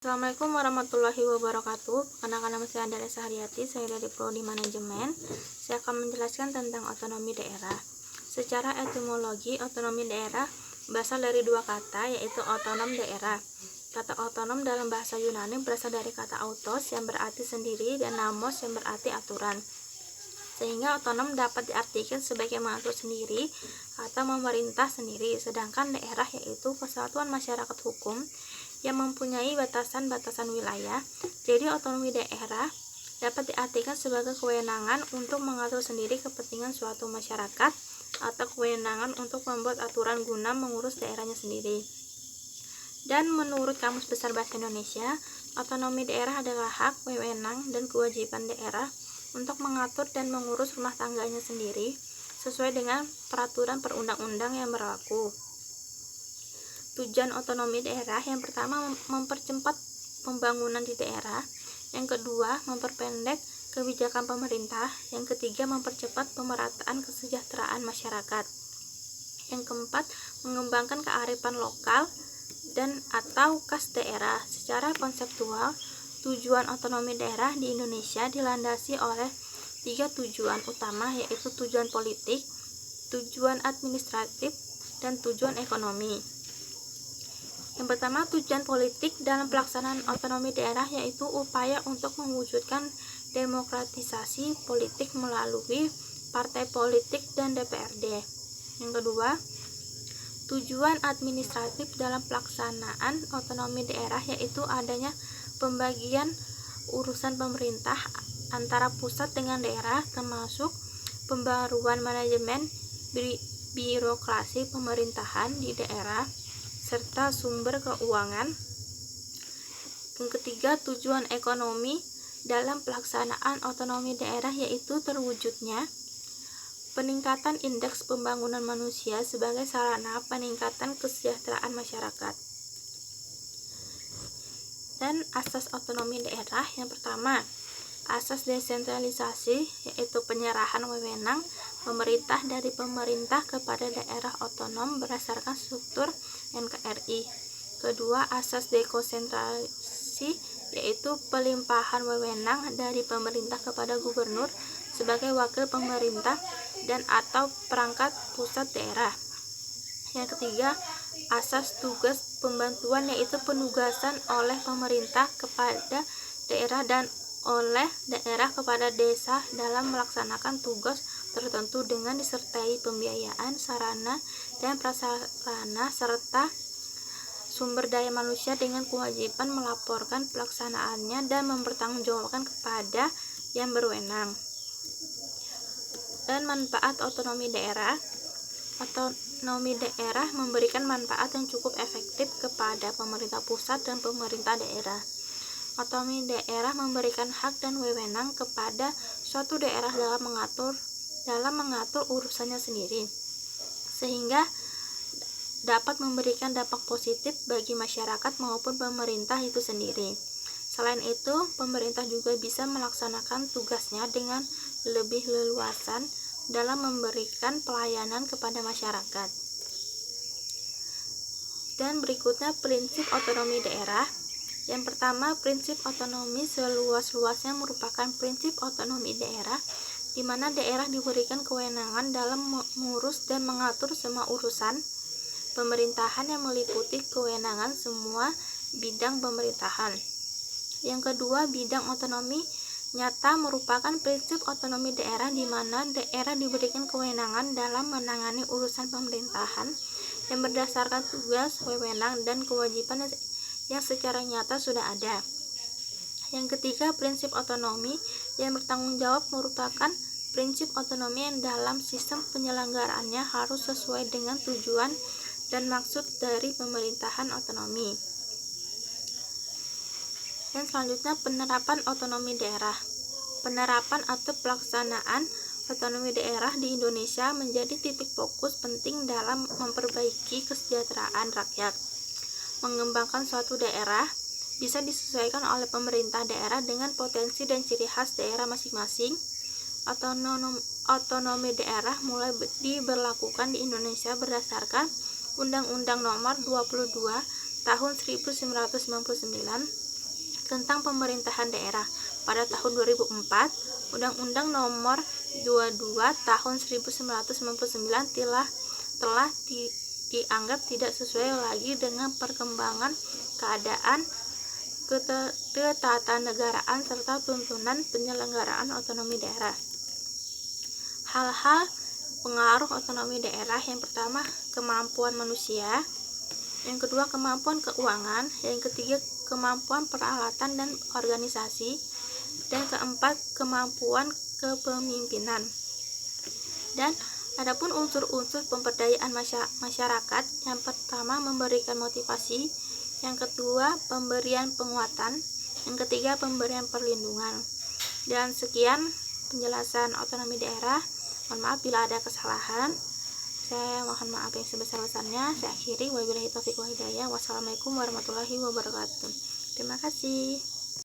Assalamualaikum warahmatullahi wabarakatuh. Perkenalkan, nama saya Andrea Sahariati, saya dari Prodi Manajemen. Saya akan menjelaskan tentang otonomi daerah. Secara etimologi, otonomi daerah berasal dari dua kata, yaitu otonom daerah. Kata otonom dalam bahasa Yunani berasal dari kata autos yang berarti sendiri dan nomos yang berarti aturan. Sehingga otonom dapat diartikan sebagai mengatur sendiri atau memerintah sendiri, sedangkan daerah yaitu kesatuan masyarakat hukum yang mempunyai batasan-batasan wilayah. Jadi otonomi daerah dapat diartikan sebagai kewenangan untuk mengatur sendiri kepentingan suatu masyarakat atau kewenangan untuk membuat aturan guna mengurus daerahnya sendiri. Dan menurut Kamus Besar Bahasa Indonesia, otonomi daerah adalah hak, wewenang, dan kewajiban daerah untuk mengatur dan mengurus rumah tangganya sendiri sesuai dengan peraturan perundang-undang yang berlaku. Tujuan otonomi daerah yang pertama mempercepat pembangunan di daerah, yang kedua memperpendek kebijakan pemerintah, yang ketiga mempercepat pemerataan kesejahteraan masyarakat, yang keempat mengembangkan kearifan lokal dan atau khas daerah. Secara konseptual, tujuan otonomi daerah di Indonesia dilandasi oleh tiga tujuan utama, yaitu tujuan politik, tujuan administratif, dan tujuan ekonomi. Yang pertama, tujuan politik dalam pelaksanaan otonomi daerah yaitu upaya untuk mewujudkan demokratisasi politik melalui partai politik dan DPRD. Yang kedua, tujuan administratif dalam pelaksanaan otonomi daerah yaitu adanya pembagian urusan pemerintah antara pusat dengan daerah, termasuk pembaruan manajemen birokrasi pemerintahan di daerah serta sumber keuangan. Yang ketiga, tujuan ekonomi dalam pelaksanaan otonomi daerah yaitu terwujudnya peningkatan indeks pembangunan manusia sebagai sarana peningkatan kesejahteraan masyarakat. Dan asas otonomi daerah yang pertama, asas desentralisasi, yaitu penyerahan wewenang pemerintah dari pemerintah kepada daerah otonom berdasarkan struktur NKRI. Kedua, asas dekonsentrasi, yaitu pelimpahan wewenang dari pemerintah kepada gubernur sebagai wakil pemerintah dan atau perangkat pusat daerah. Yang ketiga, asas tugas pembantuan, yaitu penugasan oleh pemerintah kepada daerah dan oleh daerah kepada desa dalam melaksanakan tugas tertentu dengan disertai pembiayaan, sarana dan prasarana serta sumber daya manusia dengan kewajiban melaporkan pelaksanaannya dan mempertanggungjawabkan kepada yang berwenang. Dan manfaat otonomi daerah. Otonomi daerah memberikan manfaat yang cukup efektif kepada pemerintah pusat dan pemerintah daerah. Otonomi daerah memberikan hak dan wewenang kepada suatu daerah dalam mengatur urusannya sendiri, sehingga dapat memberikan dampak positif bagi masyarakat maupun pemerintah itu sendiri. Selain itu, pemerintah juga bisa melaksanakan tugasnya dengan lebih leluasan dalam memberikan pelayanan kepada masyarakat. Dan berikutnya prinsip otonomi daerah. Yang pertama, prinsip otonomi seluas-luasnya merupakan prinsip otonomi daerah di mana daerah diberikan kewenangan dalam mengurus dan mengatur semua urusan pemerintahan yang meliputi kewenangan semua bidang pemerintahan. Yang kedua, bidang otonomi nyata merupakan prinsip otonomi daerah di mana daerah diberikan kewenangan dalam menangani urusan pemerintahan yang berdasarkan tugas, wewenang, dan kewajiban yang secara nyata sudah ada. Yang ketiga, prinsip otonomi yang bertanggung jawab merupakan prinsip otonomi yang dalam sistem penyelenggaraannya harus sesuai dengan tujuan dan maksud dari pemerintahan otonomi. Dan selanjutnya, penerapan otonomi daerah. Penerapan atau pelaksanaan otonomi daerah di Indonesia menjadi titik fokus penting dalam memperbaiki kesejahteraan rakyat. Mengembangkan suatu daerah bisa disesuaikan oleh pemerintah daerah dengan potensi dan ciri khas daerah masing-masing. Otonomi daerah mulai diberlakukan di Indonesia berdasarkan Undang-Undang Nomor 22 Tahun 1999 tentang pemerintahan daerah. Pada tahun 2004, Undang-Undang Nomor 22 Tahun 1999 telah dianggap tidak sesuai lagi dengan perkembangan keadaan ketatanegaraan serta tuntunan penyelenggaraan otonomi daerah. Hal-hal pengaruh otonomi daerah: yang pertama, kemampuan manusia; yang kedua, kemampuan keuangan; yang ketiga, kemampuan peralatan dan organisasi; dan keempat, kemampuan kepemimpinan. Dan adapun unsur-unsur pemberdayaan masyarakat: yang pertama, memberikan motivasi; yang kedua, pemberian penguatan; yang ketiga, pemberian perlindungan. Dan sekian penjelasan otonomi daerah. Mohon maaf bila ada kesalahan. Saya mohon maaf yang sebesar-besarnya. Saya akhiri, wabillahi taufiq wal hidayah. Wassalamualaikum warahmatullahi wabarakatuh. Terima kasih.